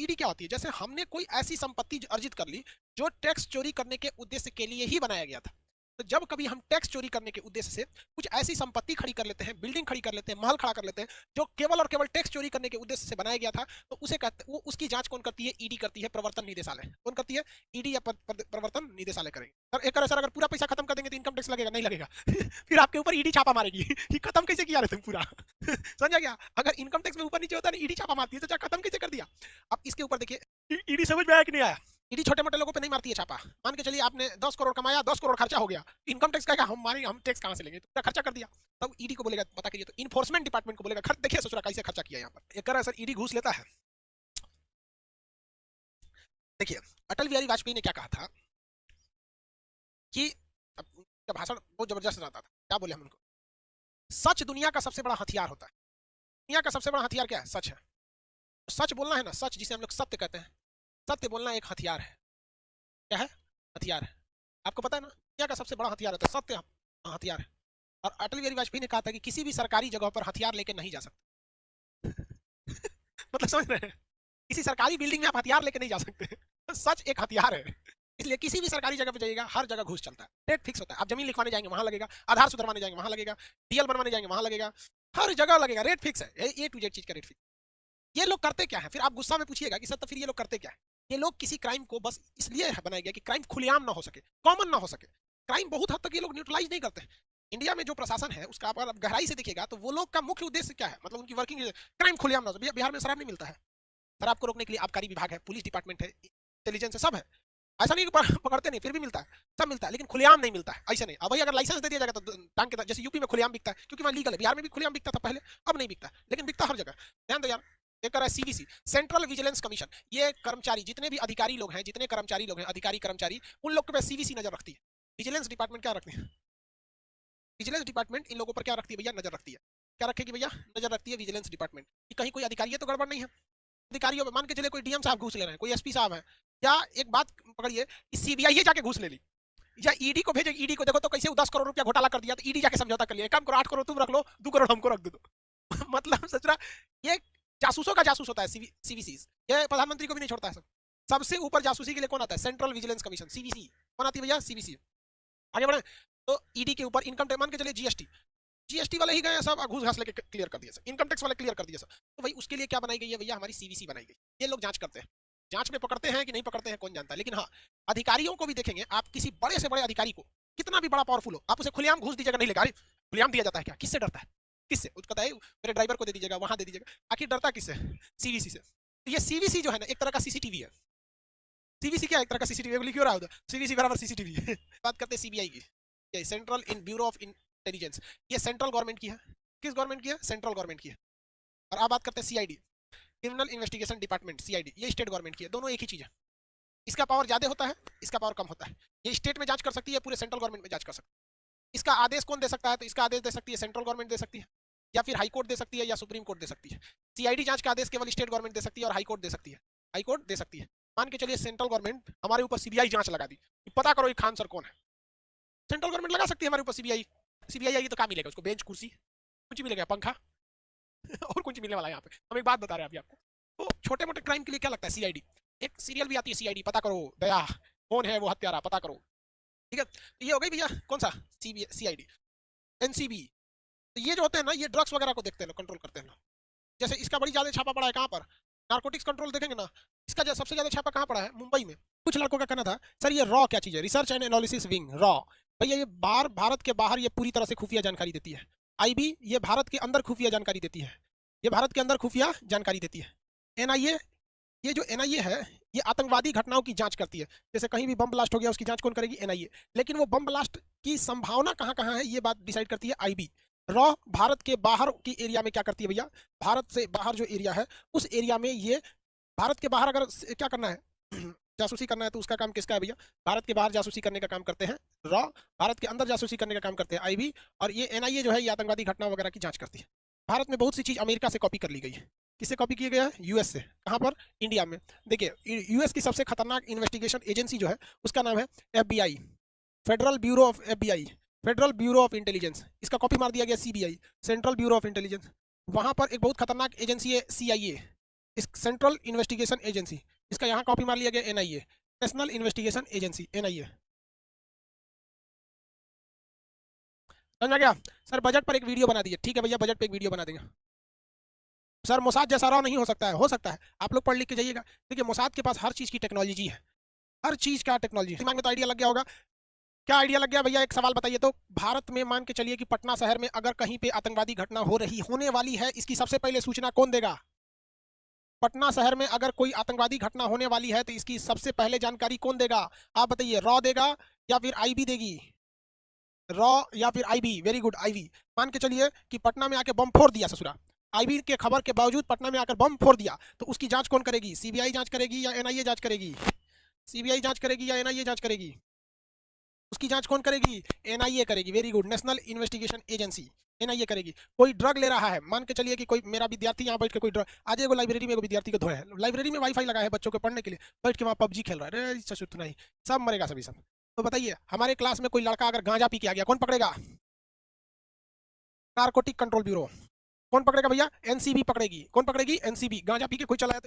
ED क्या होती है? जैसे हमने कोई ऐसी संपत्ति अर्जित कर ली जो टैक्स चोरी करने के उद्देश्य के लिए ही बनाया गया था। तो जब कभी हम टैक्स चोरी करने के उद्देश्य से कुछ ऐसी संपत्ति खड़ी कर लेते हैं, बिल्डिंग खड़ी कर लेते हैं, महल खड़ा कर लेते हैं, जो केवल और केवल टैक्स चोरी करने के उद्देश्य से बनाया गया था, तो उसे कहते, वो उसकी जांच कौन करती है? ईडी करती है, प्रवर्तन निदेशालय। कौन करती है? ईडी या प्रवर्तन निदेशालय करेंगे। सर एक सर अगर पूरा पैसा खत्म कर देंगे तो इनकम टैक्स लगेगा? नहीं लगेगा। फिर आपके ऊपर ईडी छापा मारेगी कि खत्म कैसे किया रे तुम पूरा। समझा गया? अगर इनकम टैक्स में ऊपर नीचे होता है ईडी छापा मारती है, तो खत्म कैसे कर दिया? अब इसके ऊपर देखिए ईडी समझ में आया कि नहीं आया? ईडी छोटे मोटे लोगों पे नहीं मारती है छापा। मान के चलिए आपने 10 करोड़ कमाया, 10 करोड़ खर्चा हो गया, इनकम टैक्स का क्या हम मारेंगे? हम टैक्स कहां से लेंगे? तो खर्चा कर दिया, तब ईडी को बोलेगा पता करिए। तो इन्फोर्समेंट डिपार्टमेंट को बोलेगा देखिए ससुरा कैसे खर्चा किया यहाँ पर। एक सर ईडी घूस लेता है। देखिए अटल बिहारी वाजपेयी ने क्या कहा था कि जब भाषण बहुत जबरदस्त रहता था, क्या बोले हम उनको? सच दुनिया का सबसे बड़ा हथियार होता है। दुनिया का सबसे बड़ा हथियार क्या है? सच है। सच बोलना है ना, सच जिसे हम लोग सत्य कहते हैं, सत्य बोलना एक हथियार है। क्या है? हथियार है। आपको पता है ना दुनिया का सबसे बड़ा हथियार होता है सत्य, हथियार है। और अटल बिहारी वाजपेयी ने कहा था कि किसी भी सरकारी जगह पर हथियार लेके नहीं जा सकते। मतलब समझ रहे हैं? किसी सरकारी बिल्डिंग में आप हथियार लेके नहीं जा सकते। सच एक हथियार है। इसलिए किसी भी सरकारी जगह पे जाइएगा, हर जगह घूस चलता है, रेट फिक्स होता है। आप जमीन लिखवाने जाएंगे वहां लगेगा, आधार सुधरवाने जाएंगे वहां लगेगा, डीएल बनवाने जाएंगे वहां लगेगा, हर जगह लगेगा, रेट फिक्स है। ए टू जेड चीज का रेट फिक्स। ये लोग करते क्या है? फिर आप गुस्सा में पूछिएगा कि सर तो फिर ये लोग करते क्या है? ये लोग किसी क्राइम को बस इसलिए बनाया गया कि क्राइम खुलेआम ना हो सके, कॉमन ना हो सके। क्राइम बहुत हद तक ये लोग न्यूट्रलाइज नहीं करते। इंडिया में जो प्रशासन है उसका अगर आप गहराई से देखिएगा तो वो लोग का मुख्य उद्देश्य क्या है? मतलब उनकी वर्किंग क्राइम खुलेआम ना हो। बिहार में शराब नहीं मिलता है, शराब को रोकने के लिए आबकारी विभाग है, पुलिस डिपार्टमेंट है, इंटेलिजेंस है, सब है। ऐसा नहीं कि पकड़ते नहीं, फिर भी मिलता है, सब मिलता है, लेकिन खुलेआम नहीं मिलता है। ऐसा नहीं। अब भाई अगर लाइसेंस दे दिया जाएगा तो टांग के, जैसे यूपी में खुलेआम बिकता है क्योंकि वहां लीगल है, बिहार में भी खुलेआम बिकता था पहले, अब नहीं बिकता, लेकिन बिकता हर जगह। ध्यान दो यार। एक है सीवीसी, सेंट्रल विजिलेंस कमीशन। ये कर्मचारी जितने भी अधिकारी लोग हैं, जितने कर्मचारी लोग हैं, अधिकारी कर्मचारी, उन लोग पे सीवीसी नजर रखती है। विजिलेंस डिपार्टमेंट क्या रखती है? विजिलेंस डिपार्टमेंट इन लोगों पर क्या रखती है भैया? नजर रखती है। क्या रखेगी भैया? नजर रखती है विजिलेंस डिपार्टमेट कि कहीं कोई अधिकारी है तो गड़बड़ नहीं है। अधिकारियों में मान के चले कोई डीएम साहब घूस ले रहे हैं, कोई एसपी साहब है, या एक बात पकड़िए सीबीआई जाके घूस ले ली, या ईडी को भेजे, ईडी को देखो तो कैसे 10 करोड़ रुपया घोटाला कर दिया, तो ईडी जाके समझौता कर लिया, काम करो 8 करोड़ तुम रख लो, 2 करोड़ हमको रख दो। मतलब सच रहा, ये जासूसों का जासूस होता है सीवीसी। ये प्रधानमंत्री को भी नहीं छोड़ता है। सब सबसे ऊपर जासूसी के लिए कौन आता है? Central vigilance commission, CVC. कौन आती है भैया? सीवीसी। आगे बढ़े तो ईडी के ऊपर इनकम टैक्स, मान के चलिए जीएसटी, जीएसटी वाले ही गए सब घूस घास लेके क्लियर कर दिया सब, इनकम टैक्स वाले क्लियर कर दिया सब। तो भाई उसके लिए क्या बनाई गई है भैया? हमारी सीवीसी बनाई गई। ये लोग जांच करते हैं, जांच में पकड़ते हैं कि नहीं पकड़ते हैं कौन जानता है, लेकिन हाँ अधिकारियों को भी देखेंगे आप। किसी बड़े से बड़े अधिकारी को, कितना भी बड़ा पावरफुल हो, आप उसे खुलेआम घूस दीजिएगा, नहीं लेगा। खुलेआम दिया जाता है क्या? किससे डरता है? किससे? उसका है मेरे ड्राइवर को दे दीजिएगा, वहां दे दीजिएगा, आखिर डरता किससे? सीवीसी से। तो ये सीवीसी जो है ना एक तरह का सीसीटीवी है। सीवीसी क्या एक तरह का सीसीटीवी? लिख क्यों रहा है उधर? सीवीसी बराबर सीसीटीवी। बात करते हैं सीबीआई की, central in bureau of intelligence. ये सेंट्रल गवर्नमेंट की है। किस गवर्नमेंट की है? सेंट्रल गवर्नमेंट की है। और अब बात करते हैं CID, criminal investigation department, CID, ये स्टेट गवर्नमेंट की है। दोनों एक ही चीज है। इसका पावर ज्यादा होता है, इसका पावर कम होता है। ये स्टेट में जांच कर सकती है, पूरे सेंट्रल गवर्नमेंट में जांच कर सकती है। इसका आदेश कौन दे सकता है? तो इसका आदेश दे सकती है सेंट्रल गवर्नमेंट दे सकती है, या फिर हाई कोर्ट दे सकती है, या सुप्रीम कोर्ट दे सकती है। सीआईडी जांच का आदेश केवल स्टेट गवर्नमेंट दे सकती है और हाई कोर्ट दे सकती है। हाई कोर्ट दे सकती है। मान के चलिए सेंट्रल गवर्नमेंट हमारे ऊपर सीबीआई जांच लगा दी, पता करो ये खान सर कौन है। सेंट्रल गवर्नमेंट लगा सकती है हमारे ऊपर सीबीआई। सीबीआई आएगी तो क्या मिलेगा उसको? बेंच, कुर्सी, कुछ मिलेगा, पंखा। और कुछ मिलने वाला है यहाँ पे। हम एक बात बता रहे हैं अभी आपको। तो छोटे मोटे क्राइम के लिए क्या लगता है? सीआईडी। एक सीरियल भी आती है सीआईडी, पता करो दया कौन है वो हत्यारा, पता करो। ठीक है, तो ये हो गई भैया कौन सा? सीआईडी। एनसीबी, तो ये जो होते हैं ना, ये ड्रग्स वगैरह को देखते हैं, कंट्रोल करते हैं। जैसे इसका बड़ी ज्यादा छापा पड़ा है कहाँ पर? नार्कोटिक्स कंट्रोल देखेंगे ना, इसका सबसे ज्यादा छापा कहाँ पड़ा है? मुंबई में। कुछ लड़कों का कहना था सर ये रॉ क्या चीज है? Research and analysis wing, raw. भैया ये बाहर, भारत के बाहर ये पूरी तरह से खुफिया जानकारी देती है। आईबी ये भारत के अंदर खुफिया जानकारी देती है। ये भारत के अंदर खुफिया जानकारी देती है। एनआईए, ये जो एनआईए है ये आतंकवादी घटनाओं की जांच करती है। जैसे कहीं भी बम ब्लास्ट हो गया उसकी जांच कौन करेगी? एनआईए। लेकिन वो बम ब्लास्ट की संभावना कहाँ कहाँ है ये बात डिसाइड करती है आईबी। रॉ भारत के बाहर की एरिया में क्या करती है भैया? भारत से बाहर जो एरिया है उस एरिया में ये, भारत के बाहर अगर क्या करना है जासूसी करना है तो उसका काम किसका है भैया? भारत के बाहर जासूसी करने का काम करते हैं रॉ, भारत के अंदर जासूसी करने का काम करते हैं आईबी। और ये एनआईए जो है ये आतंकवादी घटना वगैरह की जांच करती है। भारत में बहुत सी चीज अमेरिका से कॉपी कर ली गई है। किससे कॉपी किया गया है? यूएस से। कहां पर? इंडिया में। देखिए यूएस की सबसे खतरनाक इन्वेस्टिगेशन एजेंसी जो है उसका नाम है FBI, federal bureau of FBI, federal bureau of intelligence. इसका कॉपी मार दिया गया CBI, central bureau of intelligence. वहां पर एक बहुत खतरनाक एजेंसी है सीआईए, इस सेंट्रल इन्वेस्टिगेशन एजेंसी, इसका यहाँ कॉपी मार लिया गया NIA, national investigation agency, NIA. समझ में आ गया? सर बजट पर एक वीडियो बना दिए, ठीक है भैया, बजट पे एक वीडियो बना देंगे। सर मोसाद जैसा रॉ नहीं हो सकता है, हो सकता है, आप लोग पढ़ लिख के जाइएगा। देखिए मोसाद के पास हर चीज़ की टेक्नोलॉजी है, हर चीज़ का टेक्नोलॉजी। दिमाग में तो आइडिया लग गया होगा। क्या आइडिया लग गया भैया? एक सवाल बताइए तो, भारत में मान के चलिए कि पटना शहर में अगर कहीं पे आतंकवादी घटना हो रही होने वाली है, इसकी सबसे पहले सूचना कौन देगा? पटना शहर में अगर कोई आतंकवादी घटना होने वाली है तो इसकी सबसे पहले जानकारी कौन देगा? आप बताइए, रॉ देगा या फिर आईबी देगी? रॉ या फिर आईबी? Very good, IB. मान के चलिए कि पटना में आके बम फोड़ दिया ससुरा, आईबी के खबर के बावजूद पटना में आकर बम फोड़ दिया, तो उसकी जांच कौन करेगी? सीबीआई जांच करेगी या एनआईए जांच करेगी? सीबीआई जांच करेगी या एनआईए जांच करेगी? उसकी जांच कौन करेगी? एनआईए करेगी। Very good, national investigation agency, NIA करेगी। कोई ड्रग ले रहा है, मान के चलिए कि कोई मेरा विद्यार्थी यहाँ बैठ के कोई ड्रग, आज एगो लाइब्रेरी में एगो विद्यार्थी को धोया है, लाइब्रेरी में वाईफाई लगा है बच्चों के पढ़ने के लिए, बैठ के वहाँ पबजी खेल रहा है, अरे ससुर नहीं, सब मरेगा सभी सब। तो बताइए हमारे क्लास में कोई लड़का अगर गांजा पी के आ गया, कौन पकड़ेगा? Narcotic control bureau. कौन पकड़ेगा भैया? एनसीबी पकड़ेगी। कौन पकड़ेगी? एनसीबी। गांजा पी के कोई चला